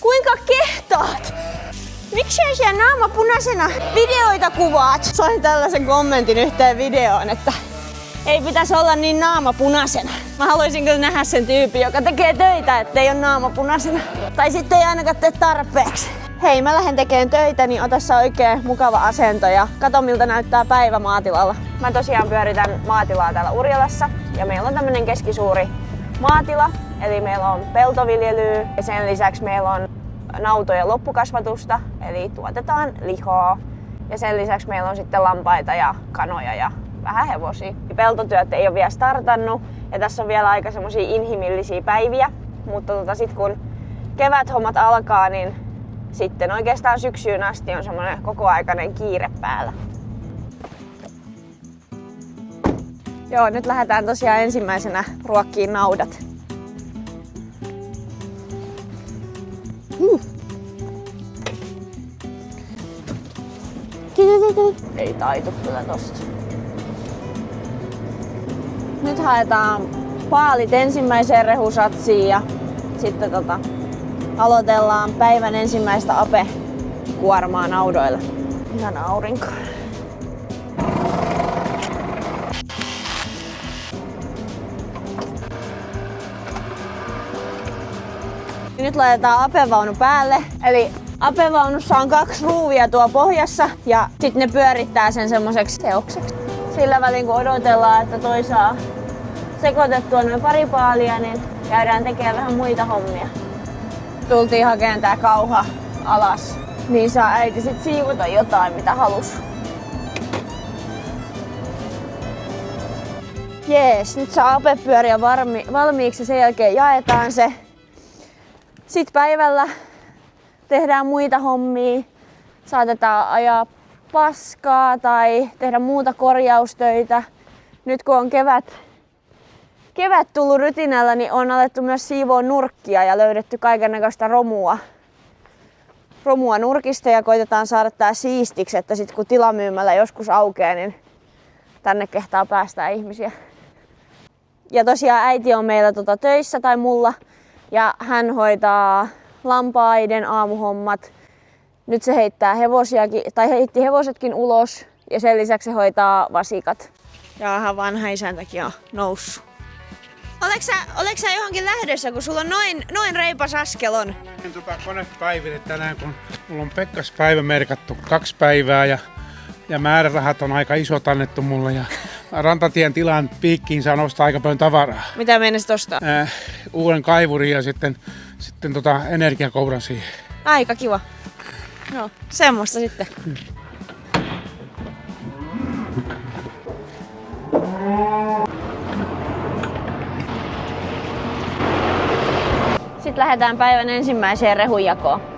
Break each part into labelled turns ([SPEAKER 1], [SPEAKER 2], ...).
[SPEAKER 1] Kuinka kehtaat? Miksei siellä naama punaisena videoita kuvaat? Sain tällaisen kommentin yhteen videoon, että ei pitäisi olla niin naama punaisena. Mä haluaisin kyllä nähdä sen tyypin, joka tekee töitä, ettei ole naama punaisena. Tai sitten ei ainakaan tee tarpeeksi. Hei, mä lähden tekemään töitä, niin otassa oikein mukava asento ja kato miltä näyttää päivä maatilalla. Mä tosiaan pyöritän maatilaa täällä Urjalassa ja meillä on tämmönen keskisuuri maatila. Eli meillä on peltoviljelyä ja sen lisäksi meillä on nautojen loppukasvatusta, eli tuotetaan lihaa. Ja sen lisäksi meillä on sitten lampaita ja kanoja ja vähän hevosia. Peltotyöt ei ole vielä startannut ja tässä on vielä aika semmosia inhimillisiä päiviä. Mutta sitten kun keväthommat alkaa, niin sitten oikeastaan syksyyn asti on semmoinen kokoaikainen kiire päällä. Joo, nyt lähdetään tosiaan ensimmäisenä ruokkiin naudat. Ei taitu kyllä tosta. Nyt haetaan paalit ensimmäiseen rehusatsiin ja sitten aloitellaan päivän ensimmäistä apekuormaa naudoilla. Ihan aurinko. Nyt laitetaan apevaunu päälle. Eli apevaunussa on 2 ruuvia tuo pohjassa ja sitten ne pyörittää sen semmoiseksi seokseksi. Sillä välin kun odotellaan, että toi saa sekoitettua noin pari paalia, niin käydään tekemään vähän muita hommia. Tultiin hakemaan tää kauha alas, niin saa äiti sit siivota jotain mitä halus. Jees, nyt saa apepyöriä valmiiksi ja sen jälkeen jaetaan se. Sitten päivällä tehdään muita hommia, saatetaan ajaa paskaa tai tehdä muuta korjaustöitä. Nyt kun on kevät tullut rytinällä, niin on alettu myös siivoa nurkkia ja löydetty kaikennäköistä romua nurkista ja koitetaan saada tää siistiksi, että sit kun tilamyymälä joskus aukeaa, niin tänne kehtaa päästää ihmisiä. Ja tosiaan äiti on meillä töissä tai mulla ja hän hoitaa lampaiden aamuhommat. Nyt se heittää heitti hevosetkin ulos ja sen lisäksi se hoitaa vasikat. Jaha, vanha isäntäkin on noussut. Oletko sä johonkin lähdössä, kun sulla on noin reipas askel on?
[SPEAKER 2] Konepäiville tänään, kun mulla on Pekkaspäivä merkattu 2 päivää ja määrärahat on aika isot annettu mulle ja Rantatien tilan piikkiin saa nostaa aika paljon tavaraa.
[SPEAKER 1] Mitä meinasit ostaa?
[SPEAKER 2] Uuden kaivurin ja sitten energiakouran siihen.
[SPEAKER 1] Aika kiva. No, semmoista sitten. Sitten lähdetään päivän ensimmäiseen rehunjakoon.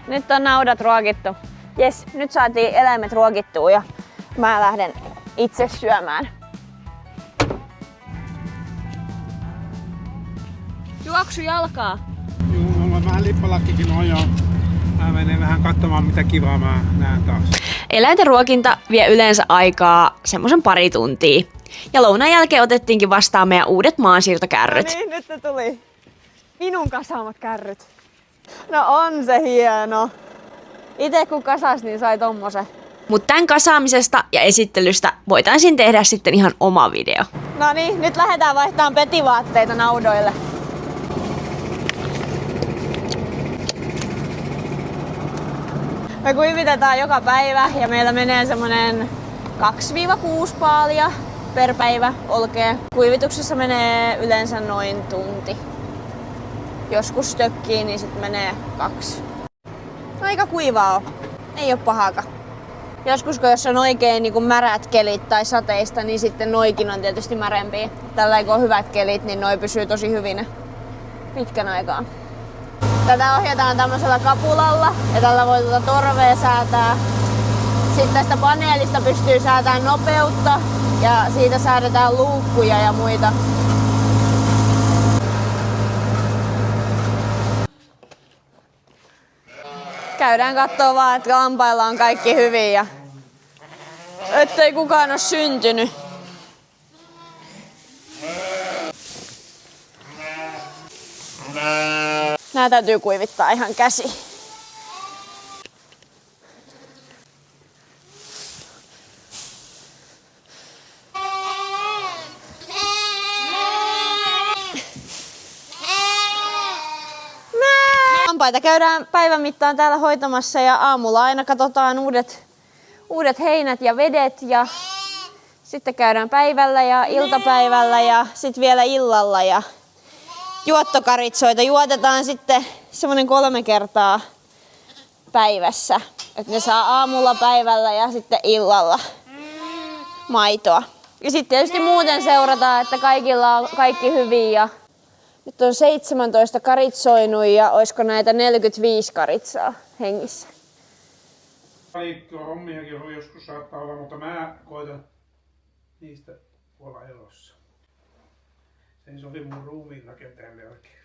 [SPEAKER 1] Nyt on naudat ruokittu. Jes, nyt saatiin eläimet ruokittua ja mä lähden itse syömään. Juoksu jalkaa.
[SPEAKER 2] Joo, mulla on vähän lippalakkikin on jo. Mä menen vähän katsomaan mitä kivaa mä näen taas.
[SPEAKER 3] Eläinten ruokinta vie yleensä aikaa semmoisen 2 tuntia. Ja lounaan jälkeen otettiinkin vastaan meidän uudet maansiirtokärryt.
[SPEAKER 1] No niin, nyt ne tuli. Minun kasaamat kärryt. No on se hieno. Ite kun kasas, niin sai tommosen.
[SPEAKER 3] Mutta tämän kasaamisesta ja esittelystä voitaisiin tehdä sitten ihan oma video.
[SPEAKER 1] No niin, nyt lähdetään vaihtamaan petivaatteita naudoille. Me kuivitetaan joka päivä ja meillä menee semmonen 2-6 paalia per päivä olkea. Kuivituksessa menee yleensä noin tunti. Joskus tökkii, niin sit menee 2. Aika kuivaa on. Ei oo pahaakaan. Joskus kun jos on oikein niin märät kelit tai sateista, niin sitten noikin on tietysti märempiä. Tällä kun on hyvät kelit, niin noi pysyy tosi hyvin pitkän aikaa. Tätä ohjataan tämmöisellä kapulalla ja tällä voi torvea säätää. Sitten tästä paneelista pystyy säätämään nopeutta ja siitä säädetään luukkuja ja muita. Käydään kattoo vaan, että lampailla on kaikki hyvin ja ettei kukaan ole syntynyt. Nää täytyy kuivittaa ihan käsi. Lampaita käydään päivän mittaan täällä hoitamassa ja aamulla aina katsotaan uudet heinät ja vedet ja sitten käydään päivällä ja iltapäivällä ja sitten vielä illalla ja juottokaritsoita juotetaan sitten semmoinen 3 kertaa päivässä. Että ne saa aamulla, päivällä ja sitten illalla maitoa. Ja sitten tietysti muuten seurataan, että kaikilla on kaikki hyvin ja nyt on 17 karitsoinut ja olisiko näitä 45 karitsaa hengissä.
[SPEAKER 2] Hommiakin on joskus saattaa olla, mutta mä koitan niistä olla elossa. Se ei sovi mun ruumiin rakenteelle oikein.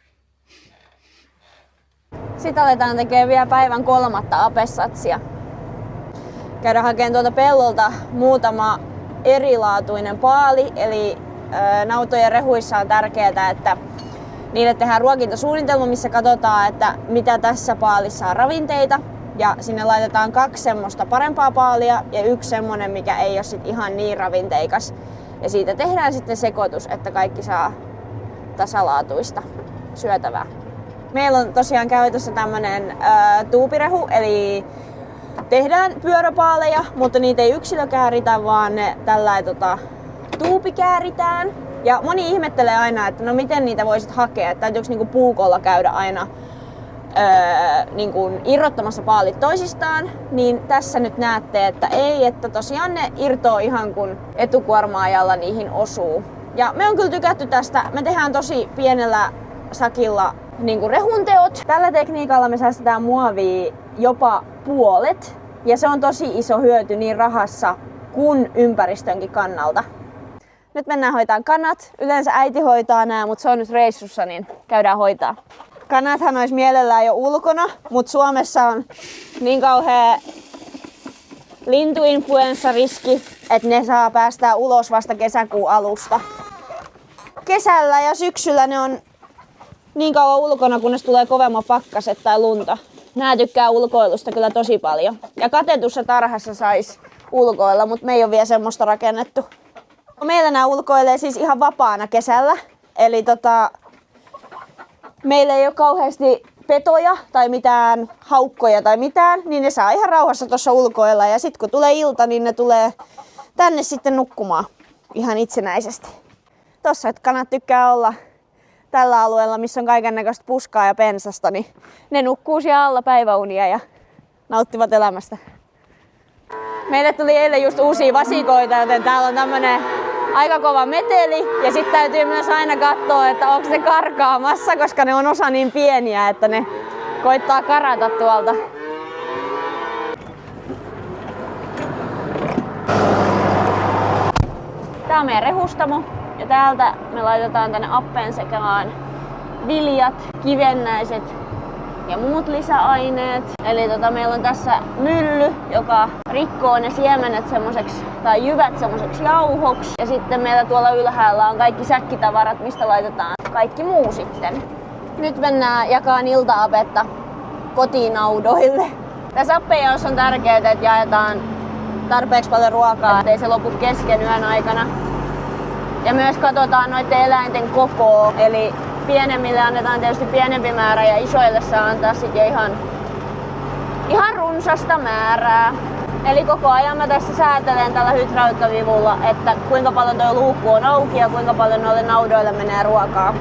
[SPEAKER 1] Sitten aletaan tekemään vielä päivän 3. apessatsia. Käydään hakemaan tuolta pellolta muutama erilaatuinen paali, eli nautojen rehuissa on tärkeää, että niille tehdään ruokintasuunnitelma, missä katsotaan, että mitä tässä paalissa on ravinteita. Ja sinne laitetaan 2 semmoista parempaa paalia ja 1 semmonen, mikä ei ole sit ihan niin ravinteikas. Ja siitä tehdään sitten sekoitus, että kaikki saa tasalaatuista syötävää. Meillä on tosiaan käytössä tämmönen tuupirehu, eli tehdään pyöräpaaleja, mutta niitä ei yksilökääritä, vaan ne tuupikääritään. Ja moni ihmettelee aina, että no miten niitä voisit hakea, että täytyykö niinku puukolla käydä aina niinku irrottamassa paalit toisistaan, niin tässä nyt näette, että ei, että tosiaan ne irtoo ihan kun etukuormaajalla niihin osuu. Ja me on kyllä tykätty tästä, me tehdään tosi pienellä sakilla niinku rehunteot. Tällä tekniikalla me säästetään muovia jopa puolet ja se on tosi iso hyöty niin rahassa kuin ympäristönkin kannalta. Nyt mennään hoitaan kanat. Yleensä äiti hoitaa nää, mutta se on nyt reissussa, niin käydään hoitaa. Kanathan olisi mielellään jo ulkona, mutta Suomessa on niin kauhea lintuinfluenssariski, että ne saa päästää ulos vasta kesäkuun alusta. Kesällä ja syksyllä ne on niin kauan ulkona, kunnes tulee kovemmat pakkaset tai lunta. Nää tykkää ulkoilusta kyllä tosi paljon. Ja katetussa tarhassa sais ulkoilla, mutta me ei ole vielä semmoista rakennettu. Meillä nämä ulkoilee siis ihan vapaana kesällä. Eli meillä ei ole kauheasti petoja tai mitään haukkoja tai mitään, niin ne saa ihan rauhassa tuossa ulkoilla. Ja sitten kun tulee ilta, niin ne tulee tänne sitten nukkumaan ihan itsenäisesti. Tossa, että kanat tykkää olla tällä alueella, missä on kaikennäköistä puskaa ja pensasta, niin ne nukkuu siellä alla päiväunia ja nauttivat elämästä. Meille tuli eilen just uusia vasikoita, joten täällä on tämmönen aika kova meteli. Ja sitten täytyy myös aina katsoa, että onko ne karkaamassa, koska ne on osa niin pieniä, että ne koittaa karata tuolta. Tää on meidän rehustamo. Ja täältä me laitetaan tänne appeen sekaan viljat, kivennäiset ja muut lisäaineet. Eli meillä on tässä mylly, joka rikkoo ne siemenet semmoseksi, tai jyvät semmoseksi jauhoksi. Ja sitten meillä tuolla ylhäällä on kaikki säkkitavarat, mistä laitetaan kaikki muu sitten. Nyt mennään jakaan ilta-apetta kotinaudoille. Tässä appejaossa on tärkeää, että jaetaan tarpeeksi paljon ruokaa, ettei se lopu kesken yön aikana. Ja myös katsotaan noiden eläinten kokoa, eli pienemmille annetaan tietysti pienempi määrä ja isoille saa antaa sitten ihan runsasta määrää. Eli koko ajan mä tässä säätelen tällä hydraulikkavivulla, että kuinka paljon tuo luukku on auki ja kuinka paljon noille naudoille menee ruokaa.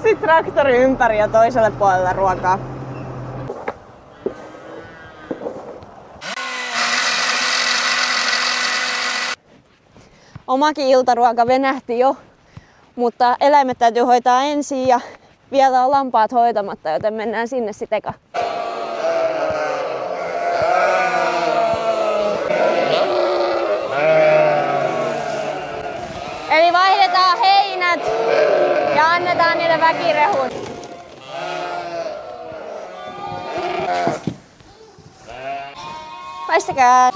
[SPEAKER 1] Sitten traktori ympäri ja toiselle puolelle ruokaa. Omakin iltaruoka venähti jo, mutta eläimet täytyy hoitaa ensin ja vielä on lampaat hoitamatta, joten mennään sinne sitten eka. Eli vaihdetaan heinät ja annetaan niille väkirehut. Paistakaa!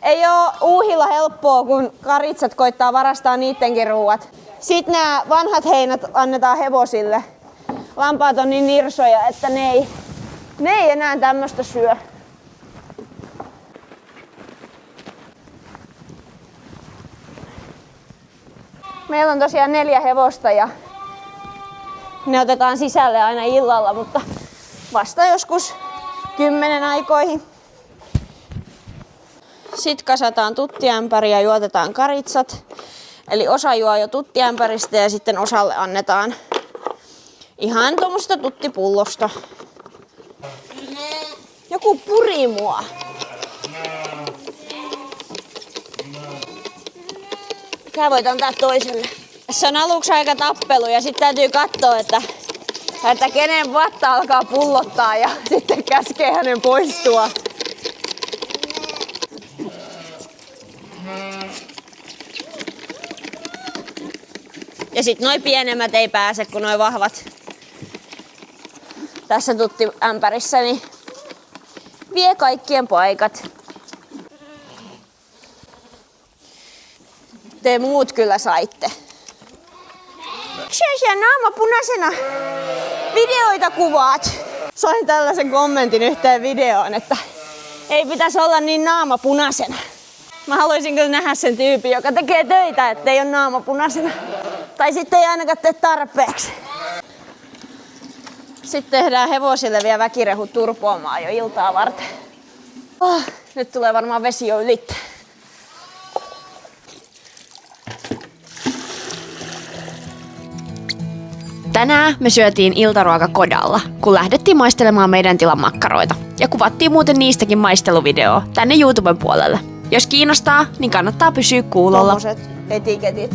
[SPEAKER 1] Ei oo uuhilla helppoa, kun karitsat koittaa varastaa niittenkin ruuat. Sitten nämä vanhat heinät annetaan hevosille. Lampaat on niin nirsoja, että ne ei enää tämmöstä syö. Meillä on tosiaan 4 hevosta ja ne otetaan sisälle aina illalla, mutta vasta joskus 10 aikoihin. Sitten kasataan tuttiämpäri ja juotetaan karitsat. Eli osa juo jo tuttiämpäristä ja sitten osalle annetaan ihan tuommoista tuttipullosta. Joku puri mua. Tää voit antaa toiselle. Tässä on aluksi aika tappelu ja sitten täytyy katsoa, että kenen vatta alkaa pullottaa ja sitten käskee hänen poistua. Ja sitten noi pienemmät ei pääse, kun noi vahvat tässä tuttiämpärissä niin vie kaikkien paikat. Te muut kyllä saitte. Miksi siellä naama punaisena videoita kuvaat? Sain tällaisen kommentin yhteen videoon, että ei pitäisi olla niin naama punaisena. Mä haluaisin kyllä nähdä sen tyypin, joka tekee töitä, ettei ole naama punaisena. Tai sitten ei ainakaan tee tarpeeksi. Sitten tehdään hevosille vielä väkirehut turpoamaan jo iltaa varten. Nyt tulee varmaan vesi jo ylittä.
[SPEAKER 3] Tänään me syötiin iltaruoka Kodalla, kun lähdettiin maistelemaan meidän tilan makkaroita. Ja kuvattiin muuten niistäkin maisteluvideo tänne YouTuben puolelle. Jos kiinnostaa, niin kannattaa pysyä kuulolla.
[SPEAKER 1] Tommoset etiketit.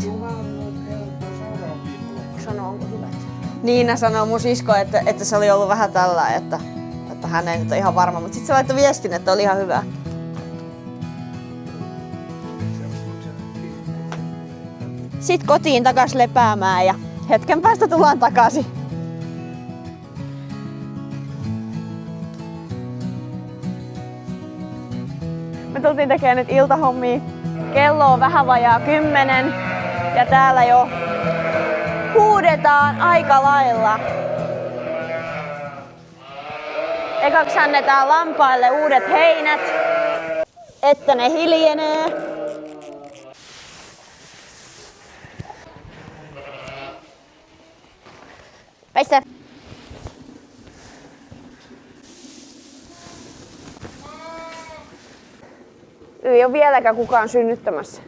[SPEAKER 1] Onko hyvät? Niina sanoo mun sisko, että se oli ollut vähän tällä, että hän ei nyt ole ihan varma. Mutta sitten se laittoi viestin, että oli ihan hyvä. Sitten kotiin takas lepäämään ja hetken päästä tullaan takaisin. Me tultiin tekemään nyt iltahommia. Kello on vähän vajaa 10 ja täällä jo huudetaan aika lailla. Ekaksi annetaan lampaille uudet heinät, että ne hiljenee. Väistä. Ei ole vieläkään kukaan synnyttämässä.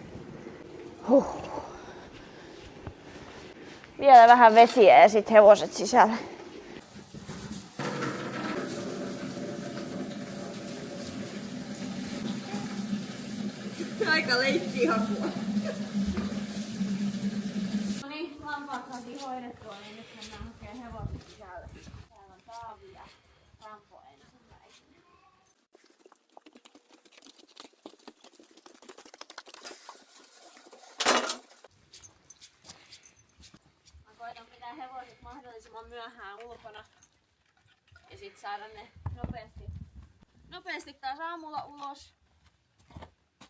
[SPEAKER 1] Vielä vähän vesiä ja sitten hevoset sisällä. Aika leikkihakua. No niin, lampaat saatiin hoidettua, niin nyt mennään hakemaan hevoset sisälle. Täällä on Taavi ja Rampo ensimmäisenä. Mä koitan pitää hevoset mahdollisimman myöhään ulkona ja sit saada ne nopeasti taas aamulla ulos,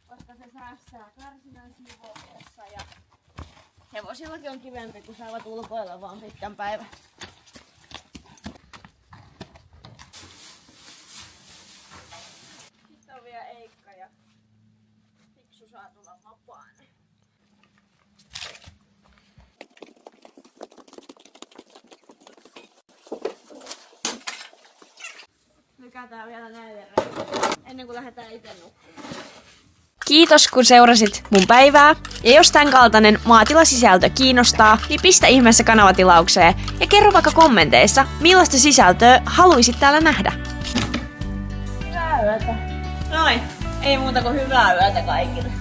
[SPEAKER 1] koska se säästää karsinan siivoamisessa ja hevosillakin on kivempi, kun saavat ulkoilla vaan pitkän päivän. Sitten on vielä Eikka ja Fiksu saa tulla vapaan. Lykätään vielä näille ennen kuin lähdetään itse nukkumaan.
[SPEAKER 3] Kiitos kun seurasit mun päivää. Ja jos tämän kaltainen maatilasisältö kiinnostaa, niin pistä ihmeessä kanavatilaukseen ja kerro vaikka kommenteissa, millaista sisältöä haluisit täällä nähdä.
[SPEAKER 1] Hyvää yötä. Noin, ei muuta kuin hyvää yötä kaikille.